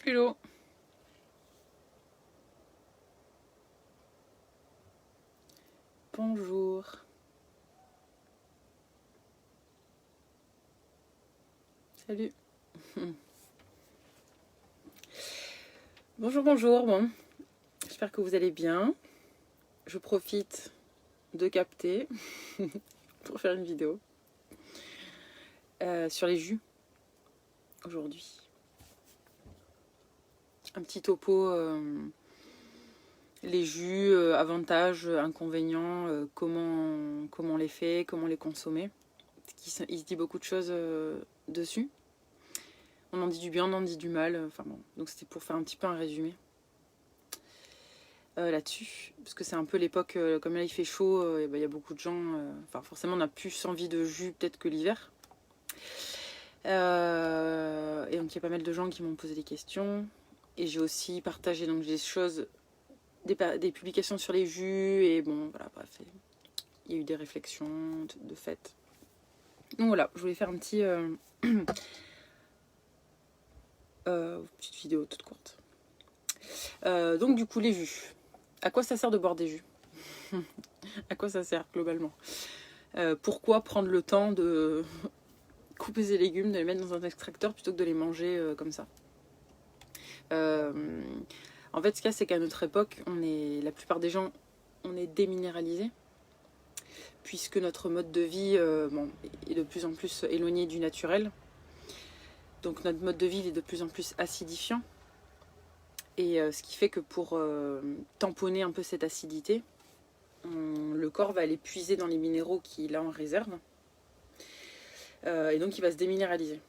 Hello. Bonjour. Salut. Bonjour, bonjour. Bon, j'espère que vous allez bien. Je profite de capter pour faire une vidéo sur les jus aujourd'hui. Un petit topo, les jus, avantages, inconvénients, comment on les fait, comment les consommer. Il se dit beaucoup de choses dessus. On en dit du bien, on en dit du mal. Enfin bon, donc c'était pour faire un petit peu un résumé là-dessus. Parce que c'est un peu l'époque, comme là il fait chaud, il y a beaucoup de gens... Enfin forcément on a plus envie de jus peut-être que l'hiver. Et donc il y a pas mal de gens qui m'ont posé des questions. Et j'ai aussi partagé donc des choses, des publications sur les jus. Et bon voilà, bref, il y a eu des réflexions de fait. Donc voilà, je voulais faire un petit... petite vidéo toute courte. Donc du coup les jus. À quoi ça sert de boire des jus? À quoi ça sert globalement? Pourquoi prendre le temps de couper ses légumes, de les mettre dans un extracteur plutôt que de les manger comme ça? En fait ce qu'il y a, c'est qu'à notre époque, la plupart des gens, on est déminéralisés, puisque notre mode de vie est de plus en plus éloigné du naturel. Donc notre mode de vie est de plus en plus acidifiant. Et ce qui fait que pour tamponner un peu cette acidité, le corps va aller puiser dans les minéraux qu'il a en réserve. Et donc il va se déminéraliser.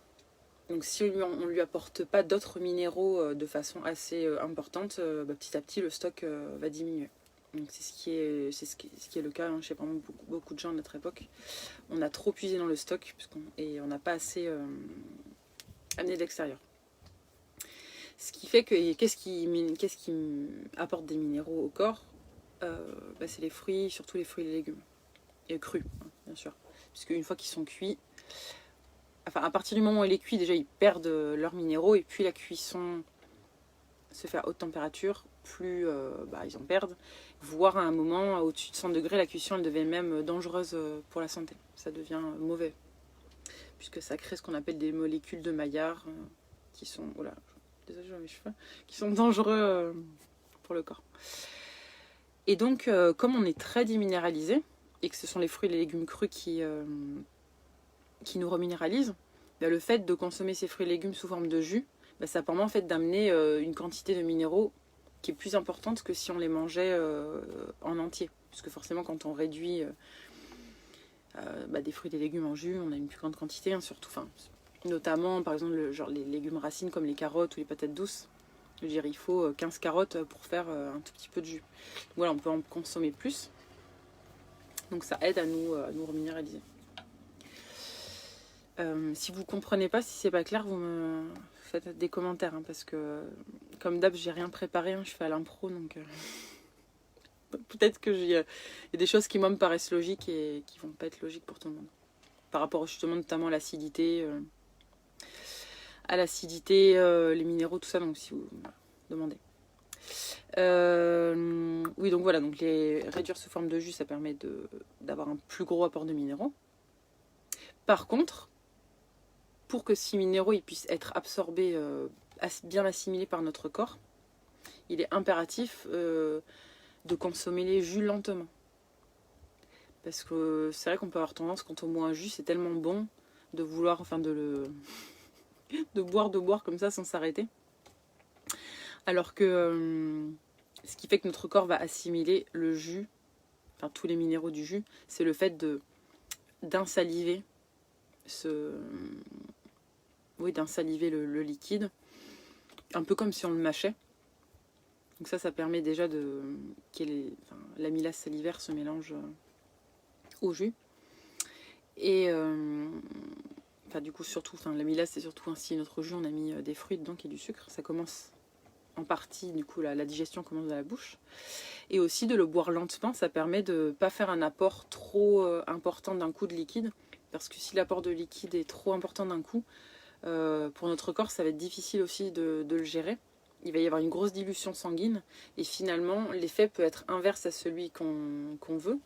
Donc si on ne lui apporte pas d'autres minéraux de façon assez importante, petit à petit le stock va diminuer. Donc c'est ce qui est le cas chez vraiment beaucoup de gens à notre époque. On a trop puisé dans le stock et on n'a pas assez amené de l'extérieur. Ce qui fait que qu'est-ce qui apporte des minéraux au corps? C'est les fruits, surtout les fruits et les légumes. Et crus, hein, bien sûr. Puisque une fois qu'ils sont cuits, enfin à partir du moment où il est cuit, déjà ils perdent leurs minéraux, et puis la cuisson se fait à haute température, plus ils en perdent. Voire à un moment, au-dessus de 100 degrés, la cuisson elle devient même dangereuse pour la santé. Ça devient mauvais. Puisque ça crée ce qu'on appelle des molécules de Maillard qui sont... Voilà, désolé, j'ai mes cheveux, qui sont dangereux pour le corps. Et donc, comme on est très déminéralisé, et que ce sont les fruits et les légumes crus qui nous reminéralisent, le fait de consommer ces fruits et légumes sous forme de jus, ça permet en fait d'amener une quantité de minéraux qui est plus importante que si on les mangeait en entier. Puisque forcément, quand on réduit des fruits et des légumes en jus, on a une plus grande quantité, hein, surtout, notamment par exemple les légumes racines comme les carottes ou les patates douces. Je veux dire, il faut 15 carottes pour faire un tout petit peu de jus. Donc voilà, on peut en consommer plus. Donc ça aide à nous reminéraliser. Si vous ne comprenez pas, si c'est pas clair, vous me faites des commentaires. Hein, parce que, comme d'hab, j'ai rien préparé. Hein, je fais à l'impro. Donc peut-être qu'il y a des choses qui, moi, me paraissent logiques et qui vont pas être logiques pour tout le monde. Par rapport justement notamment à l'acidité. Les minéraux, tout ça. Donc si vous demandez. Oui, donc voilà, donc les réduire sous forme de jus, ça permet d'avoir un plus gros apport de minéraux. Par contre, pour que ces minéraux ils puissent être absorbés, bien assimilés par notre corps, il est impératif de consommer les jus lentement. Parce que c'est vrai qu'on peut avoir tendance, quand on boit un jus, c'est tellement bon de vouloir, de boire comme ça sans s'arrêter. Alors que ce qui fait que notre corps va assimiler le jus, enfin tous les minéraux du jus, c'est le fait d'insaliver d'insaliver le liquide, un peu comme si on le mâchait. Donc ça permet déjà l'amylase salivaire se mélange au jus. Et du coup l'amylase c'est surtout ainsi notre jus, on a mis des fruits dedans et du sucre, ça commence en partie, du coup la digestion commence dans la bouche. Et aussi de le boire lentement, ça permet de ne pas faire un apport trop important d'un coup de liquide, parce que si l'apport de liquide est trop important d'un coup, pour notre corps, ça va être difficile aussi de le gérer. Il va y avoir une grosse dilution sanguine et finalement, l'effet peut être inverse à celui qu'on veut.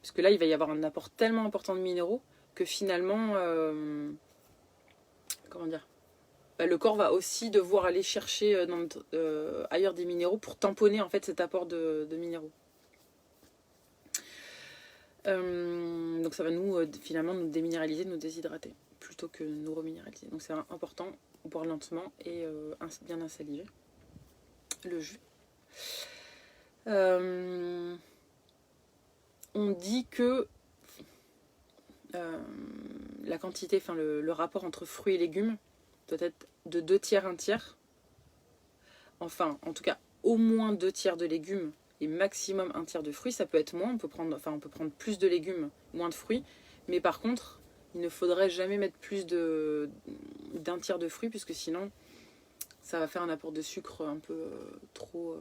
Parce que là, il va y avoir un apport tellement important de minéraux que finalement, comment dire, le corps va aussi devoir aller chercher ailleurs des minéraux pour tamponner en fait cet apport de minéraux. Donc ça va finalement nous déminéraliser, nous déshydrater plutôt que nous reminéraliser. Donc c'est important, boire lentement et bien insaliver le jus. On dit que la quantité, enfin le rapport entre fruits et légumes doit être de 2/3, 1/3. Enfin, en tout cas, au moins 2/3 de légumes et maximum 1/3 de fruits. Ça peut être moins, on peut prendre plus de légumes, moins de fruits. Mais par contre, il ne faudrait jamais mettre plus d'1/3 de fruits, puisque sinon, ça va faire un apport de sucre un peu trop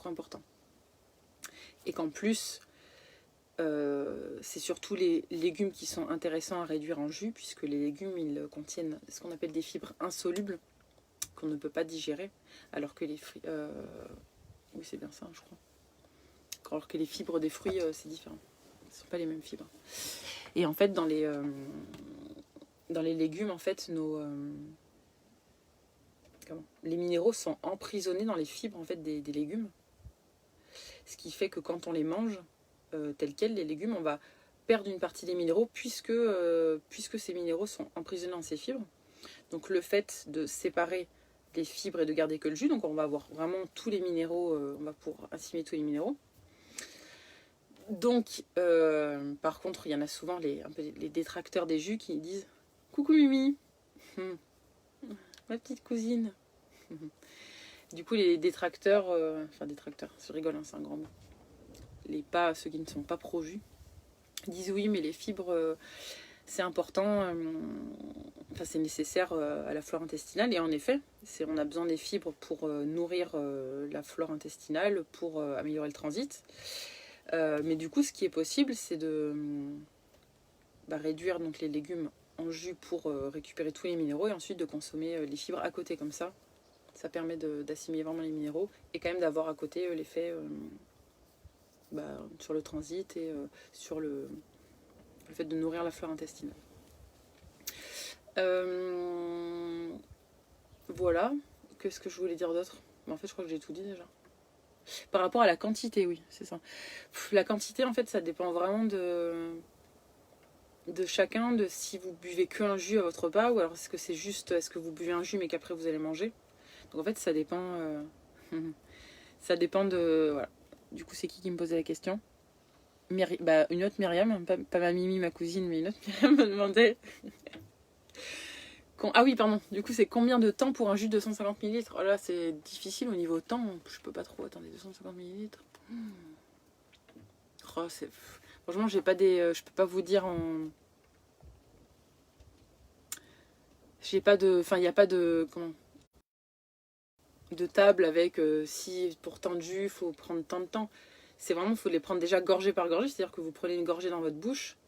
important. Et qu'en plus, c'est surtout les légumes qui sont intéressants à réduire en jus, puisque les légumes, ils contiennent ce qu'on appelle des fibres insolubles qu'on ne peut pas digérer, alors que les fruits... oui, c'est bien ça, je crois. Alors que les fibres des fruits, c'est différent. Ce ne sont pas les mêmes fibres. Et en fait, dans les légumes, en fait, les minéraux sont emprisonnés dans les fibres en fait, des légumes. Ce qui fait que quand on les mange, tels quels, les légumes, on va perdre une partie des minéraux puisque ces minéraux sont emprisonnés dans ces fibres. Donc le fait de séparer les fibres et de garder que le jus, donc on va avoir vraiment tous les minéraux, on va pouvoir assimiler tous les minéraux. Donc, par contre, il y en a souvent les détracteurs des jus qui disent « Coucou Mimi, ma petite cousine ». Du coup, les détracteurs, je rigole, hein, c'est un grand mot. Ceux qui ne sont pas pro-jus, disent oui, mais les fibres, c'est important, c'est nécessaire à la flore intestinale. Et en effet, on a besoin des fibres pour nourrir la flore intestinale, pour améliorer le transit. Mais du coup, ce qui est possible, c'est de réduire donc, les légumes en jus pour récupérer tous les minéraux et ensuite de consommer les fibres à côté comme ça. Ça permet d'assimiler vraiment les minéraux et quand même d'avoir à côté l'effet sur le transit et sur le fait de nourrir la flore intestinale. Voilà. Qu'est-ce que je voulais dire d'autre ? En fait, je crois que j'ai tout dit déjà. Par rapport à la quantité, oui, c'est ça. La quantité, en fait, ça dépend vraiment de chacun, de si vous buvez qu'un jus à votre repas ou alors est-ce que vous buvez un jus mais qu'après vous allez manger. Donc en fait, ça dépend. Ça dépend de. Voilà. Du coup, c'est qui me posait la question ? Une autre Myriam, pas ma Mimi, ma cousine, mais une autre Myriam me demandait. Ah oui, pardon. Du coup, c'est combien de temps pour un jus de 250 ml ? Oh là, c'est difficile au niveau temps. Je peux pas trop attendre 250 ml. Oh, franchement, je peux pas vous dire en. Il n'y a pas de. Comment ? De table avec si pour tant de jus, il faut prendre tant de temps. C'est vraiment, il faut les prendre déjà gorgée par gorgée. C'est-à-dire que vous prenez une gorgée dans votre bouche,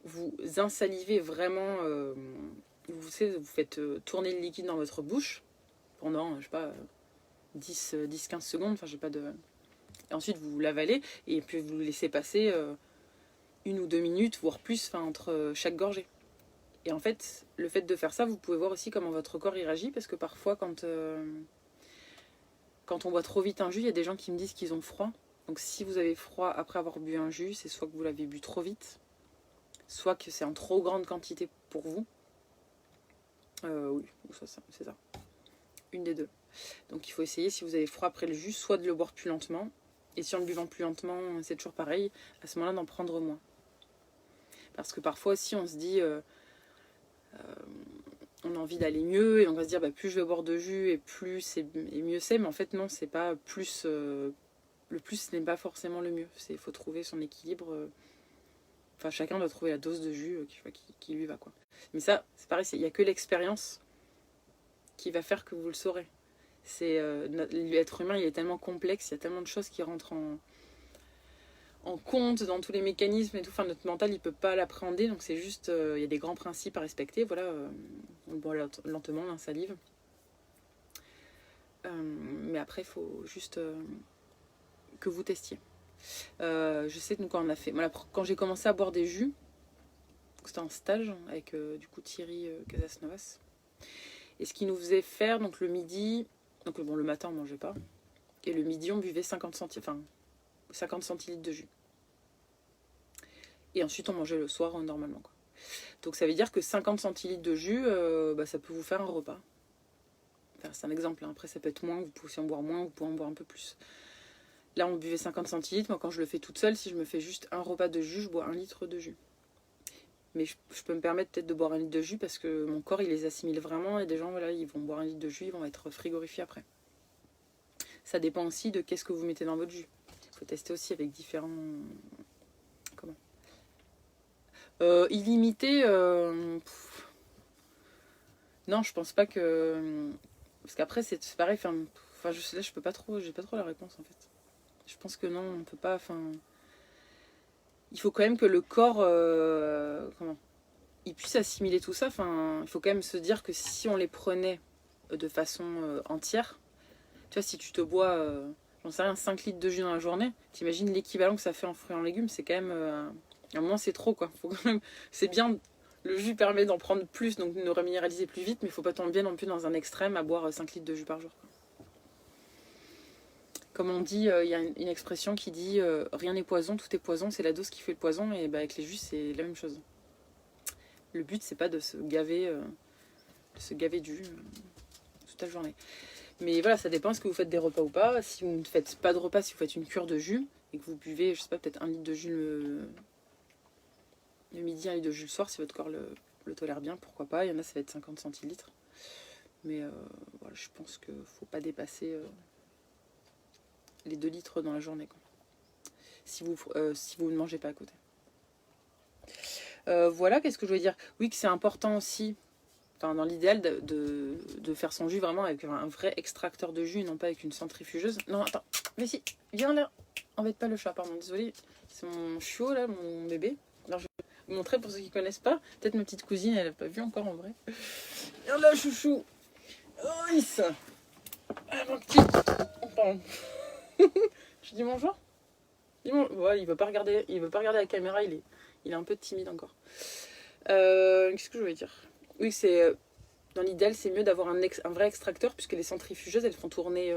vous insalivez vraiment. Vous faites tourner le liquide dans votre bouche pendant, je sais pas, 10-15 secondes. Enfin, j'ai pas de. Et ensuite, vous l'avalez et puis vous le laissez passer 1 ou 2 minutes, voire plus, entre chaque gorgée. Et en fait, le fait de faire ça, vous pouvez voir aussi comment votre corps y réagit, parce que parfois, quand on boit trop vite un jus, il y a des gens qui me disent qu'ils ont froid. Donc si vous avez froid après avoir bu un jus, c'est soit que vous l'avez bu trop vite, soit que c'est en trop grande quantité pour vous. Oui, c'est ça. Une des deux. Donc il faut essayer, si vous avez froid après le jus, soit de le boire plus lentement. Et si en le buvant plus lentement, c'est toujours pareil, à ce moment-là, d'en prendre moins. Parce que parfois aussi, on se dit... on a envie d'aller mieux et on va se dire plus je vais boire de jus et mieux c'est, mais en fait non, c'est pas plus, le plus n'est pas forcément le mieux, il faut trouver son équilibre, chacun doit trouver la dose de jus qui lui va, quoi. Mais ça c'est pareil, il n'y a que l'expérience qui va faire que vous le saurez. L'être humain, il est tellement complexe, il y a tellement de choses qui rentrent en compte dans tous les mécanismes et tout. Enfin, notre mental, il peut pas l'appréhender. Donc, c'est juste, il y a des grands principes à respecter. Voilà, on boit lentement, la salive. Mais après, il faut juste que vous testiez. Je sais que nous, quand on a fait... Voilà, quand j'ai commencé à boire des jus, c'était en stage avec du coup Thierry Casasnovas. Et ce qu'il nous faisait faire, donc le midi... Donc bon, le matin, on mangeait pas. Et le midi, on buvait 50 centilitres de jus. Et ensuite, on mangeait le soir normalement, quoi. Donc ça veut dire que 50 centilitres de jus, ça peut vous faire un repas. Enfin, c'est un exemple, hein. Après ça peut être moins, vous pouvez aussi en boire moins, vous pouvez en boire un peu plus. Là on buvait 50 centilitres, moi quand je le fais toute seule, si je me fais juste un repas de jus, je bois 1 litre de jus. Mais je peux me permettre peut-être de boire 1 litre de jus parce que mon corps il les assimile vraiment, et des gens voilà, ils vont boire 1 litre de jus, ils vont être frigorifiés après. Ça dépend aussi de qu'est-ce que vous mettez dans votre jus. Il faut tester aussi avec différents... illimité, non, je pense pas que... Parce qu'après, c'est pareil, je peux pas trop, j'ai pas trop la réponse en fait. Je pense que non, on peut pas, il faut quand même que le corps, il puisse assimiler tout ça. Il faut quand même se dire que si on les prenait de façon entière, tu vois, si tu te bois, j'en sais rien, 5 litres de jus dans la journée, t'imagines l'équivalent que ça fait en fruits et en légumes, c'est quand même... à un moment, c'est trop, quoi. Faut quand même... C'est bien, le jus permet d'en prendre plus, donc de nous reminéraliser plus vite, mais il faut pas tomber non plus dans un extrême à boire 5 litres de jus par jour, quoi. Comme on dit, il y a une expression qui dit rien n'est poison, tout est poison, c'est la dose qui fait le poison, et avec les jus, c'est la même chose. Le but, c'est pas de se gaver de jus toute la journée. Mais voilà, ça dépend, est-ce que vous faites des repas ou pas. Si vous ne faites pas de repas, si vous faites une cure de jus, et que vous buvez, je sais pas, peut-être 1 litre de jus le midi, 1 litre de jus le soir, si votre corps le tolère bien, pourquoi pas. Il y en a, ça va être 50 centilitres. Mais voilà, je pense qu'il ne faut pas dépasser les 2 litres dans la journée, quoi. Si vous ne mangez pas à côté. Voilà, qu'est-ce que je veux dire? Oui, que c'est important aussi, dans l'idéal, de faire son jus vraiment avec un vrai extracteur de jus, non pas avec une centrifugeuse. Non, attends, mais si, viens là. Embête pas le chat, pardon, désolé. C'est mon chiot, là, mon bébé. Alors, je vais vous montrer pour ceux qui ne connaissent pas. Peut-être ma petite cousine, elle n'a pas vu encore en vrai. Viens là, chouchou. Oh, yes. Ah, mon petit. Pardon. Je dis bonjour. Ouais, il veut pas regarder la caméra, il est un peu timide encore. Qu'est-ce que je voulais dire? Oui, c'est dans l'idéal, c'est mieux d'avoir un vrai extracteur, puisque les centrifugeuses, elles font tourner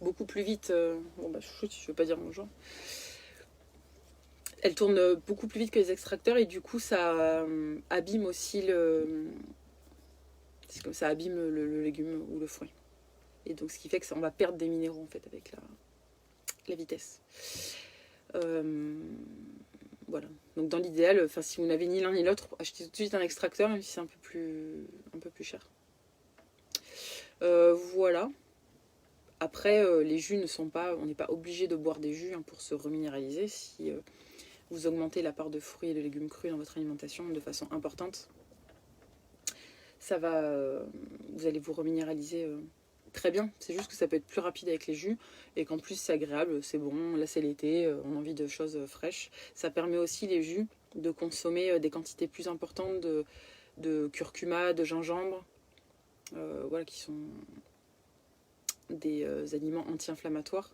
beaucoup plus vite. Bon, chouchou, si je veux pas dire bonjour. Elles tournent beaucoup plus vite que les extracteurs, et du coup, ça abîme aussi c'est comme ça abîme le légume ou le fruit. Et donc, ce qui fait qu'on va perdre des minéraux, en fait, avec la vitesse. Voilà. Donc dans l'idéal, si vous n'avez ni l'un ni l'autre, achetez tout de suite un extracteur, même si c'est un peu plus cher. Voilà. Après, les jus ne sont pas... On n'est pas obligé de boire des jus pour se reminéraliser. Si vous augmentez la part de fruits et de légumes crus dans votre alimentation de façon importante, ça va... vous allez vous reminéraliser très bien. C'est juste que ça peut être plus rapide avec les jus, et qu'en plus c'est agréable, c'est bon. Là c'est l'été, on a envie de choses fraîches. Ça permet aussi, les jus, de consommer des quantités plus importantes de curcuma, de gingembre, voilà, qui sont des aliments anti-inflammatoires.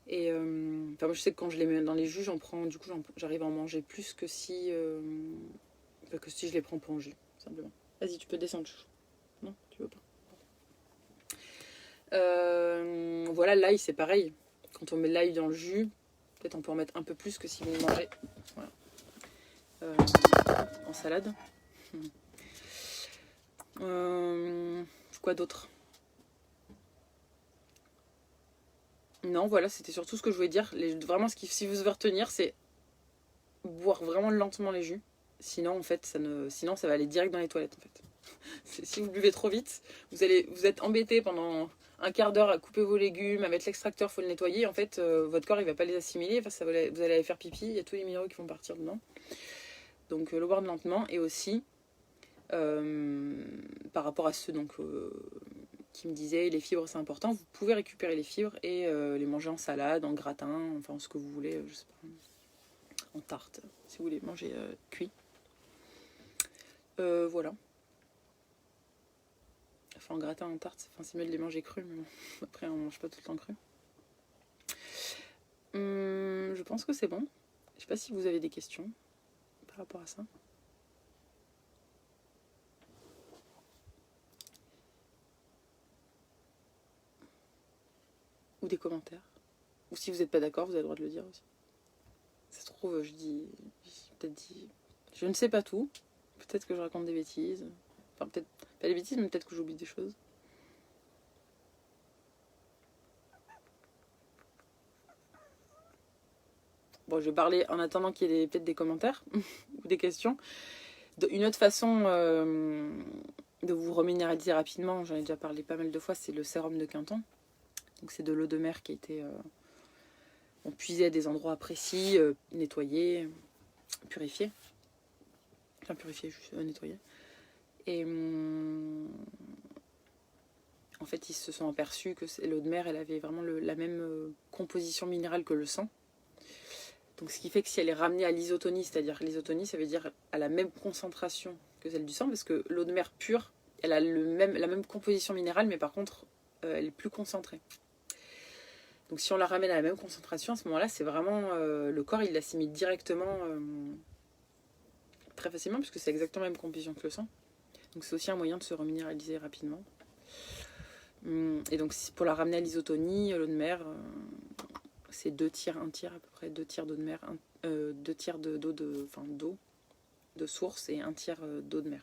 Et moi je sais que quand je les mets dans les jus, j'arrive à en manger plus que si je les prends pas en jus, simplement. Vas-y, tu peux descendre. Non, tu veux pas. Voilà, l'ail c'est pareil. Quand on met l'ail dans le jus, peut-être on peut en mettre un peu plus que si vous le mangez. Voilà. En salade. Quoi d'autre? Non, voilà, c'était surtout ce que je voulais dire. Vraiment, si vous devez retenir, c'est boire vraiment lentement les jus. Sinon, en fait, sinon ça va aller direct dans les toilettes, en fait. Si vous buvez trop vite, vous êtes embêté pendant un quart d'heure à couper vos légumes, à mettre l'extracteur, il faut le nettoyer. En fait, votre corps, il va pas les assimiler. Vous allez aller faire pipi, il y a tous les minéraux qui vont partir dedans. Donc, le boire lentement. Et aussi, par rapport à ceux qui me disait les fibres c'est important. Vous pouvez récupérer les fibres et les manger en salade, en gratin, enfin ce que vous voulez, je sais pas, en tarte, si vous voulez manger cuit. Voilà. Enfin en gratin, en tarte, c'est mieux de les manger crus, mais bon, après on mange pas tout le temps cru. Je pense que c'est bon. Je sais pas si vous avez des questions par rapport à ça. Ou des commentaires. Ou si vous n'êtes pas d'accord, vous avez le droit de le dire aussi. Ça se trouve, j'ai peut-être dit... Je ne sais pas tout. Peut-être que je raconte des bêtises. Enfin, peut-être pas des bêtises, mais peut-être que j'oublie des choses. Bon, je vais parler en attendant qu'il y ait peut-être des commentaires ou des questions. Une autre façon de vous reminéraliser rapidement, j'en ai déjà parlé pas mal de fois, c'est le sérum de Quinton. Donc c'est de l'eau de mer qui a été puisée à des endroits précis, nettoyée, purifiée. Enfin purifiée, juste nettoyée. Et en fait, ils se sont aperçus que l'eau de mer, elle avait vraiment la même composition minérale que le sang. Donc ce qui fait que si elle est ramenée à l'isotonie, c'est-à-dire l'isotonie, ça veut dire à la même concentration que celle du sang, parce que l'eau de mer pure, elle a la même composition minérale, mais par contre, elle est plus concentrée. Donc si on la ramène à la même concentration, à ce moment-là, c'est vraiment... le corps, il l'assimile directement, très facilement, puisque c'est exactement la même composition que le sang. Donc c'est aussi un moyen de se reminéraliser rapidement. Et donc pour la ramener à l'isotonie, l'eau de mer... c'est 2 tiers, 1 tiers à peu près, 2 tiers d'eau de mer, 2 tiers d'eau de source et 1 tiers d'eau de mer.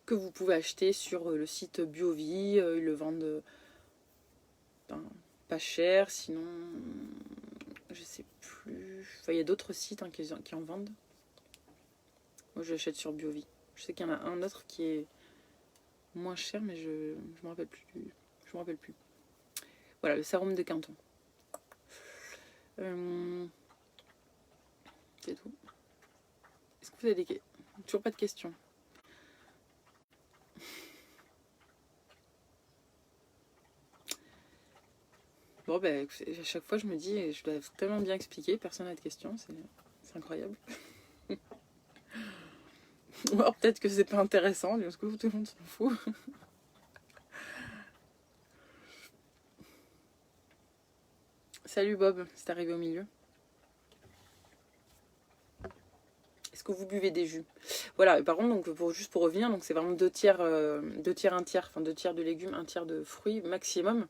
Que vous pouvez acheter sur le site BioVie, ils le vendent pas cher, sinon je sais plus. Enfin, il y a d'autres sites qui en vendent. Moi je l'achète sur BioVie. Je sais qu'il y en a un autre qui est moins cher, mais je me rappelle plus. Je me rappelle plus. Voilà, le sérum de Quinton. C'est tout. Est-ce que vous avez des questions? Toujours pas de questions. Bon, ben, à chaque fois, je me dis, je dois tellement bien expliquer, personne n'a de questions, c'est incroyable. Ou alors peut-être que c'est pas intéressant, parce que tout le monde s'en fout. Salut Bob, c'est arrivé au milieu. Est-ce que vous buvez des jus? Voilà, et par contre, donc, juste pour revenir, donc c'est vraiment 2 tiers, 2 tiers, 1 tiers, enfin 2 tiers de légumes, 1 tiers de fruits maximum.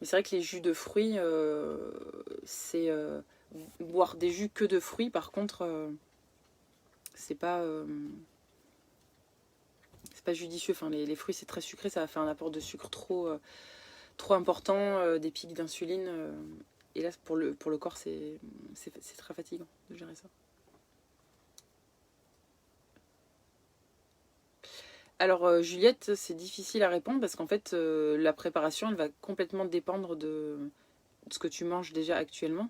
Mais c'est vrai que les jus de fruits, c'est boire des jus que de fruits, par contre, c'est pas judicieux. Enfin, les fruits, c'est très sucré, ça va faire un apport de sucre trop important, des pics d'insuline. Et là, pour le corps, c'est très fatigant de gérer ça. Alors, Juliette, c'est difficile à répondre parce qu'en fait, la préparation, elle va complètement dépendre de ce que tu manges déjà actuellement.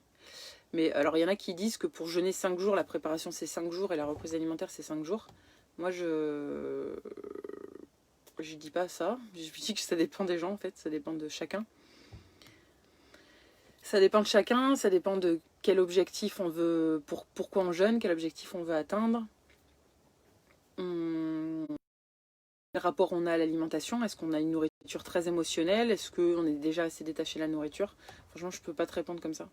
Mais alors, il y en a qui disent que pour jeûner 5 jours, la préparation c'est 5 jours et la reprise alimentaire c'est 5 jours. Moi, je dis pas ça. Je dis que ça dépend des gens en fait, ça dépend de chacun. Ça dépend de chacun, ça dépend de quel objectif on veut, pourquoi on jeûne, quel objectif on veut atteindre. Quel rapport on a à l'alimentation? Est-ce qu'on a une nourriture très émotionnelle? Est-ce qu'on est déjà assez détaché de la nourriture? Franchement, je peux pas te répondre comme ça.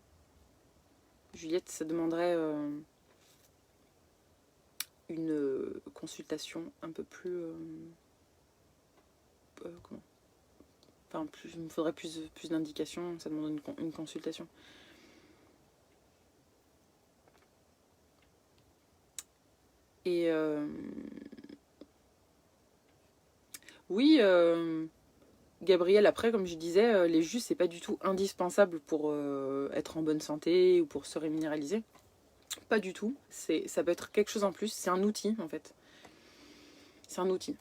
Juliette, ça demanderait une consultation un peu plus... comment? Enfin, il me faudrait plus d'indications, ça demande une consultation. Et oui, Gabriel, après, comme je disais, les jus, c'est pas du tout indispensable pour être en bonne santé ou pour se réminéraliser. Pas du tout. Ça peut être quelque chose en plus. C'est un outil, en fait. C'est un outil.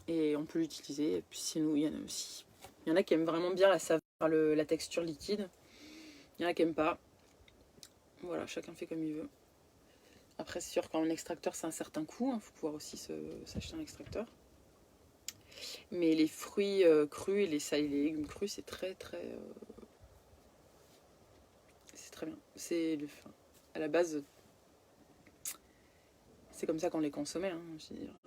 Et on peut l'utiliser. Et puis, il y en a qui aiment vraiment bien la saveur, la texture liquide. Il y en a qui n'aiment pas. Voilà, chacun fait comme il veut. Après, c'est sûr qu'un extracteur, c'est un certain coût. Il faut pouvoir aussi s'acheter un extracteur. Mais les fruits crus et les légumes crus, c'est très très... c'est très bien. Enfin, à la base, c'est comme ça qu'on les consommait. Hein, je veux dire.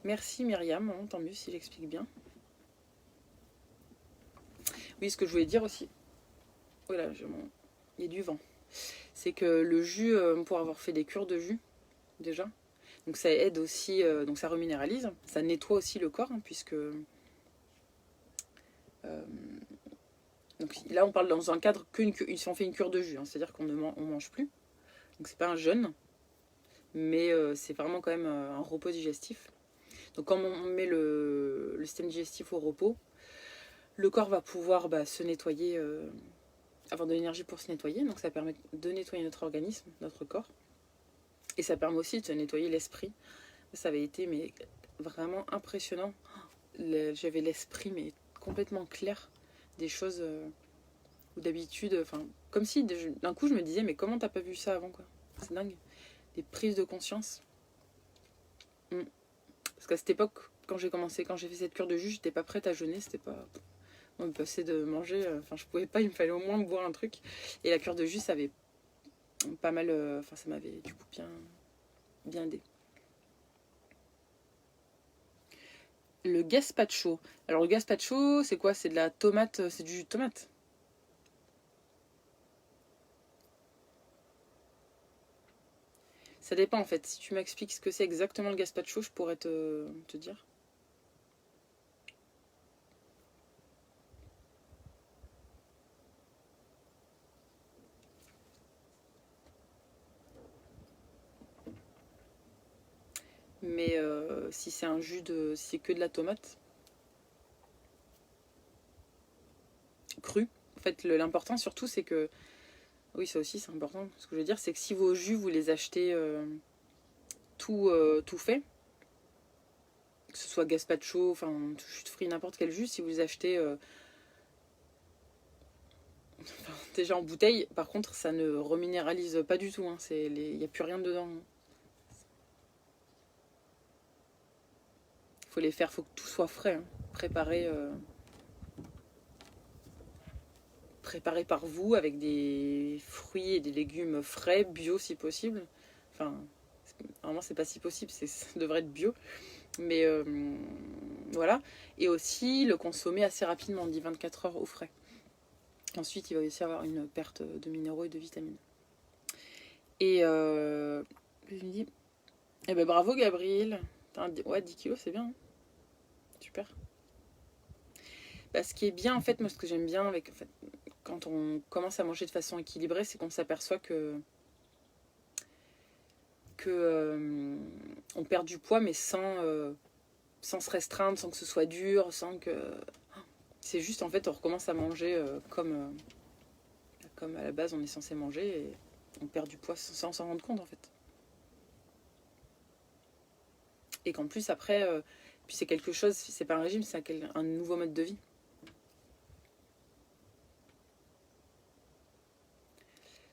Merci Myriam, hein, tant mieux si j'explique bien. Oui, ce que je voulais dire aussi, voilà, il y a du vent, c'est que le jus, pour avoir fait des cures de jus, déjà, donc ça aide aussi, donc ça reminéralise, ça nettoie aussi le corps, hein, puisque... donc là, on parle dans un cadre si on fait une cure de jus, hein, c'est-à-dire qu'on ne mange plus, donc c'est pas un jeûne, mais c'est vraiment quand même un repos digestif. Donc quand on met le système digestif au repos, le corps va pouvoir se nettoyer, avoir de l'énergie pour se nettoyer, donc ça permet de nettoyer notre organisme, notre corps, et ça permet aussi de se nettoyer l'esprit. Ça avait été mais vraiment impressionnant. J'avais l'esprit mais complètement clair, des choses où d'habitude, enfin, comme si d'un coup je me disais mais comment t'as pas vu ça avant quoi. C'est dingue. Des prises de conscience. Parce qu'à cette époque, quand j'ai fait cette cure de jus, j'étais pas prête à jeûner, c'était pas... On me passait de manger, enfin je pouvais pas, il me fallait au moins boire un truc. Et la cure de jus, ça avait pas mal, enfin ça m'avait du coup bien aidé. Le gazpacho. Alors le gazpacho, c'est quoi? C'est de la tomate, c'est du jus de tomate. Ça dépend en fait. Si tu m'expliques ce que c'est exactement le gazpacho, je pourrais te dire. Mais si c'est un jus de... Si c'est que de la tomate crue, en fait l'important surtout c'est que... Oui, ça aussi c'est important. Ce que je veux dire, c'est que si vos jus, vous les achetez tout fait, que ce soit gazpacho, enfin jus de fruits, n'importe quel jus, si vous les achetez déjà en bouteille, par contre ça ne reminéralise pas du tout, hein. Il n'y a plus rien dedans. Il faut les faire, il faut que tout soit frais, hein. Préparé par vous avec des fruits et des légumes frais, bio si possible. Enfin, normalement c'est pas si possible, ça devrait être bio. Mais voilà. Et aussi le consommer assez rapidement, on dit 24 heures au frais. Ensuite, il va aussi avoir une perte de minéraux et de vitamines. Et je me dis, eh ben bravo Gabriel. Ouais, 10 kilos, c'est bien. Hein. Super. Bah, ce qui est bien, en fait, moi, ce que j'aime bien avec, en fait, quand on commence à manger de façon équilibrée, c'est qu'on s'aperçoit que on perd du poids, mais sans se restreindre, sans que ce soit dur, sans que... C'est juste, en fait, on recommence à manger comme à la base on est censé manger et on perd du poids sans s'en rendre compte, en fait. Et qu'en plus, après, puis c'est quelque chose, c'est pas un régime, c'est un nouveau mode de vie.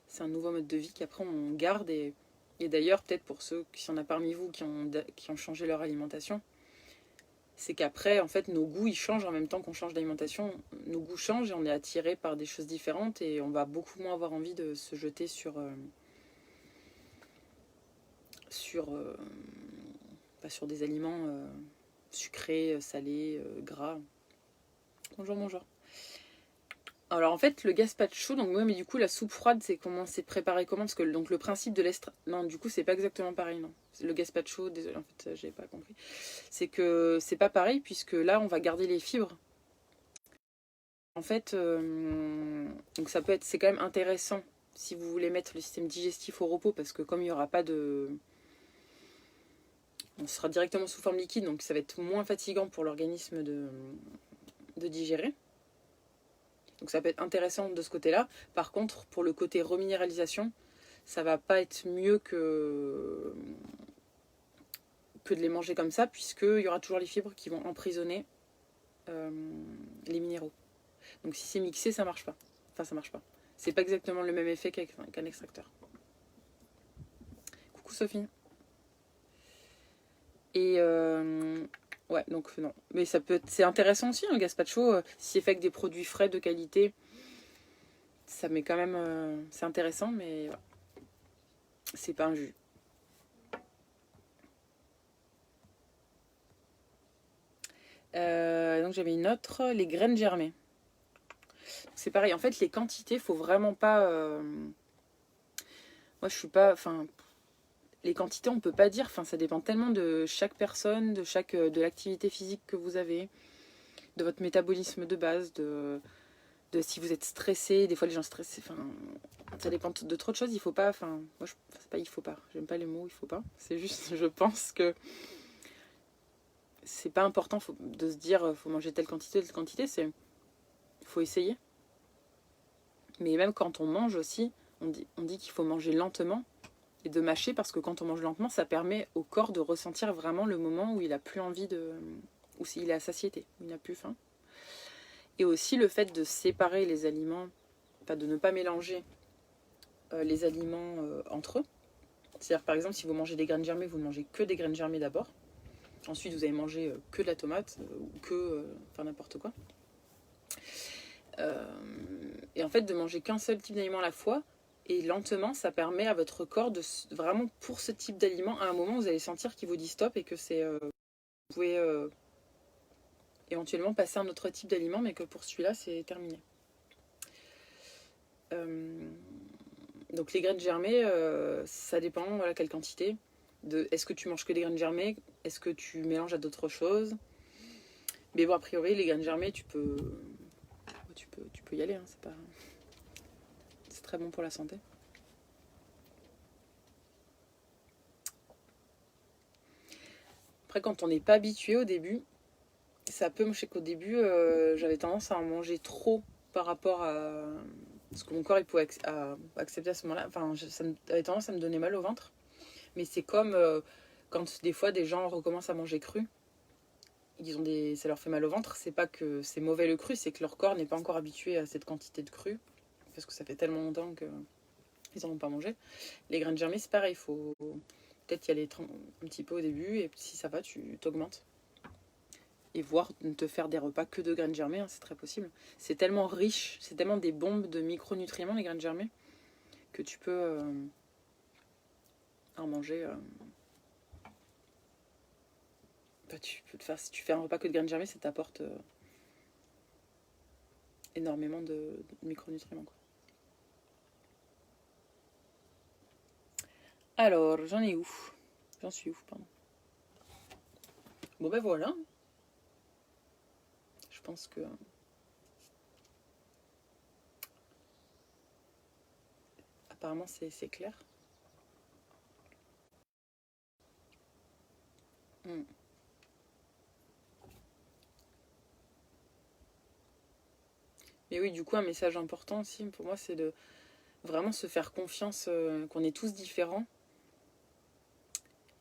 C'est un nouveau mode de vie qu'après on garde et d'ailleurs, peut-être pour ceux qui en a parmi vous qui ont changé leur alimentation, c'est qu'après, en fait, nos goûts, ils changent en même temps qu'on change d'alimentation. Nos goûts changent et on est attiré par des choses différentes et on va beaucoup moins avoir envie de se jeter sur des aliments sucrés, salés, gras. Bonjour, bonjour. Alors en fait le gazpacho, donc ouais, mais du coup la soupe froide c'est préparé comment? Parce que donc le principe de non, du coup c'est pas exactement pareil, non. Le gazpacho, désolé en fait j'ai pas compris. C'est que c'est pas pareil puisque là on va garder les fibres. En fait donc c'est quand même intéressant si vous voulez mettre le système digestif au repos parce que comme il n'y aura pas de... On sera directement sous forme liquide donc ça va être moins fatigant pour l'organisme de digérer. Donc ça peut être intéressant de ce côté-là. Par contre, pour le côté reminéralisation, ça va pas être mieux que de les manger comme ça, puisqu'il y aura toujours les fibres qui vont emprisonner les minéraux. Donc si c'est mixé, ça marche pas. Enfin, ça marche pas. C'est pas exactement le même effet qu'un extracteur. Coucou Sophie. Et ouais, donc non. Mais ça peut être, c'est intéressant aussi, un gazpacho. Si c'est fait avec des produits frais de qualité, ça met quand même. C'est intéressant, mais ouais, c'est pas un jus. Donc j'avais une autre, les graines germées. C'est pareil, en fait, les quantités, faut vraiment pas. Moi, je suis pas. Enfin, les quantités, on peut pas dire. Enfin, ça dépend tellement de chaque personne, de l'activité physique que vous avez, de votre métabolisme de base, de si vous êtes stressé. Des fois, les gens stressés. Enfin, ça dépend de trop de choses. Il faut pas. Enfin, moi, c'est pas il faut pas. J'aime pas les mots. Il faut pas. C'est juste, je pense que c'est pas important de se dire, faut manger telle quantité, telle quantité. C'est, faut essayer. Mais même quand on mange aussi, on dit qu'il faut manger lentement et de mâcher parce que quand on mange lentement, ça permet au corps de ressentir vraiment le moment où il a plus envie de... ou s'il est à satiété, où il n'a plus faim. Et aussi le fait de séparer les aliments, enfin de ne pas mélanger les aliments entre eux. C'est-à-dire par exemple, si vous mangez des graines germées, vous ne mangez que des graines germées d'abord. Ensuite, vous allez manger que de la tomate ou que... enfin n'importe quoi. Et en fait, de manger qu'un seul type d'aliment à la fois, et lentement, ça permet à votre corps de vraiment, pour ce type d'aliment, à un moment, vous allez sentir qu'il vous dit stop et que c'est... vous pouvez éventuellement passer à un autre type d'aliment, mais que pour celui-là, c'est terminé. Donc les graines germées, ça dépend, voilà, quelle quantité. Est-ce que tu manges que des graines germées? Est-ce que tu mélanges à d'autres choses? Mais bon, a priori, les graines germées, tu peux y aller, hein, c'est très bon pour la santé. Après, quand on n'est pas habitué au début, ça peut, je sais qu'au début, j'avais tendance à en manger trop par rapport à ce que mon corps il pouvait accepter à ce moment-là. Enfin, ça avait tendance à me donner mal au ventre. Mais c'est comme quand des fois des gens recommencent à manger cru, ça leur fait mal au ventre. C'est pas que c'est mauvais le cru, c'est que leur corps n'est pas encore habitué à cette quantité de cru. Parce que ça fait tellement longtemps qu'ils n'en ont pas mangé. Les graines germées, c'est pareil. Il faut peut-être y aller un petit peu au début. Et si ça va, tu t'augmentes. Et voir de te faire des repas que de graines germées, hein, c'est très possible. C'est tellement riche, c'est tellement des bombes de micronutriments, les graines germées, que tu peux en manger. Bah, tu peux te faire, si tu fais un repas que de graines germées, ça t'apporte énormément de micronutriments, quoi. Alors, j'en ai où? J'en suis où, pardon. Bon ben voilà. Je pense que... apparemment, c'est clair. Mais oui, du coup, un message important aussi pour moi, c'est de vraiment se faire confiance qu'on est tous différents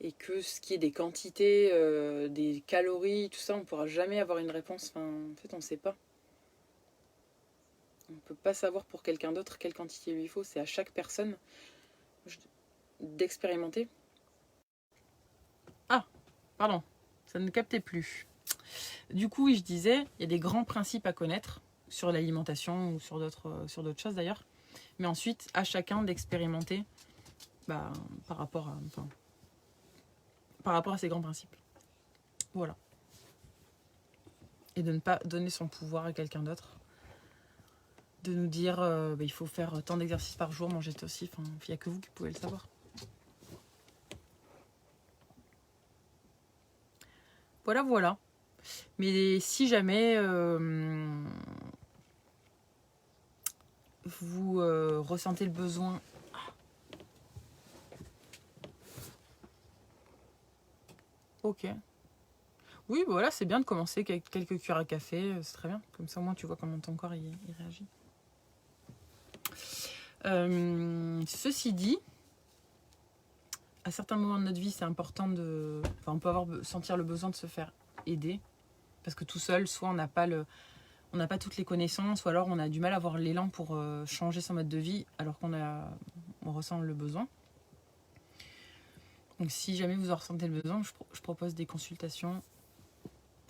et que ce qui est des quantités, des calories, tout ça, on ne pourra jamais avoir une réponse. Enfin, en fait, on ne sait pas. On ne peut pas savoir pour quelqu'un d'autre quelle quantité il lui faut. C'est à chaque personne d'expérimenter. Ah, pardon, ça ne captait plus. Du coup, oui, je disais, il y a des grands principes à connaître sur l'alimentation ou sur d'autres choses d'ailleurs. Mais ensuite, à chacun d'expérimenter par rapport à ces grands principes. Voilà. Et de ne pas donner son pouvoir à quelqu'un d'autre. De nous dire, il faut faire tant d'exercices par jour, manger aussi. Enfin, il n'y a que vous qui pouvez le savoir. Voilà, voilà. Mais si jamais vous ressentez le besoin... Ok. Oui, voilà, c'est bien de commencer avec quelques cuillères à café, c'est très bien. Comme ça, au moins, tu vois comment ton corps il réagit. Ceci dit, à certains moments de notre vie, c'est important de... Enfin, on peut sentir le besoin de se faire aider. Parce que tout seul, soit on n'a pas toutes les connaissances, ou alors on a du mal à avoir l'élan pour changer son mode de vie, alors on ressent le besoin. Donc si jamais vous en ressentez le besoin, je propose des consultations.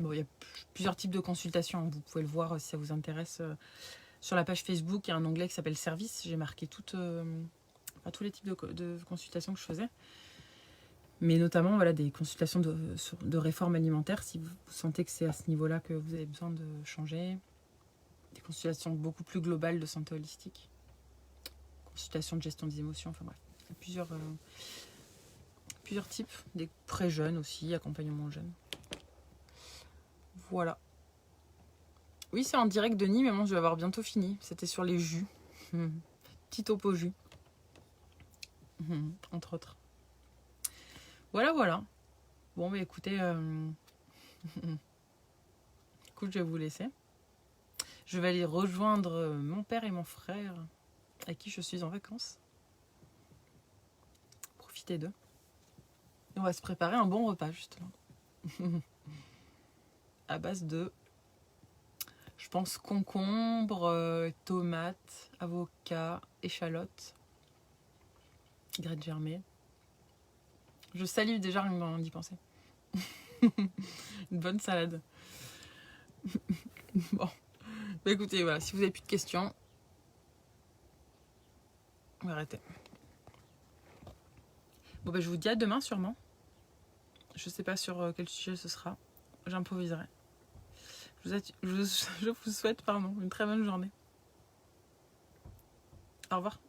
Bon, il y a plusieurs types de consultations, vous pouvez le voir si ça vous intéresse. Sur la page Facebook, il y a un onglet qui s'appelle Service. J'ai marqué tous les types de consultations que je faisais. Mais notamment voilà, des consultations de réforme alimentaire, si vous sentez que c'est à ce niveau-là que vous avez besoin de changer. Des consultations beaucoup plus globales de santé holistique. Consultations de gestion des émotions, enfin bref. Il y a plusieurs types. Des très jeunes aussi, accompagnement jeunes. Voilà. Oui, c'est en direct de Nîmes, mais bon, je vais avoir bientôt fini. C'était sur les jus. Petit topo jus. Entre autres. Voilà. Bon, bah écoutez, écoute, je vais vous laisser. Je vais aller rejoindre mon père et mon frère, à qui je suis en vacances. Profiter d'eux. Et on va se préparer un bon repas, justement. À base de, je pense, concombre, tomates, avocats, échalotes, graines germées. Je salive déjà rien d'y penser. Une bonne salade. Bon. Bah écoutez, voilà, si vous n'avez plus de questions, on va arrêter. Bon bah je vous dis à demain sûrement. Je sais pas sur quel sujet ce sera. J'improviserai. Je vous souhaite une très bonne journée. Au revoir.